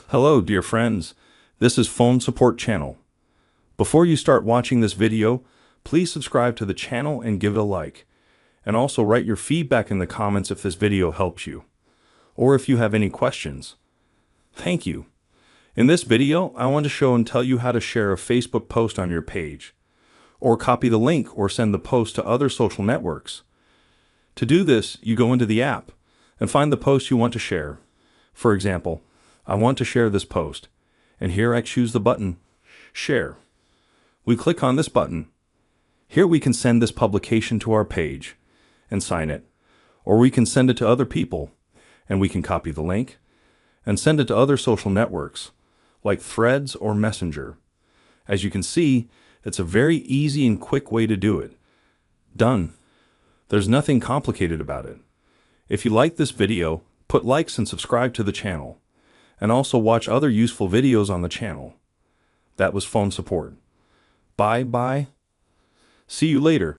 Hello, dear friends. This is Phone Support Channel. Before you start watching this video, please subscribe to the channel and give it a like. And also write your feedback in the comments if this video helps you, or if you have any questions. Thank you. In this video, I want to show and tell you how to share a Facebook post on your page, or copy the link or send the post to other social networks. To do this, you go into the app and find the post you want to share. For example, I want to share this post, and here I choose the button, Share. We click on this button. Here we can send this publication to our page and sign it, or we can send it to other people, and we can copy the link and send it to other social networks, like Threads or Messenger. As you can see, it's a very easy and quick way to do it. Done. There's nothing complicated about it. If you like this video, put likes and subscribe to the channel, and also watch other useful videos on the channel. That was Phone Support. Bye. See you later.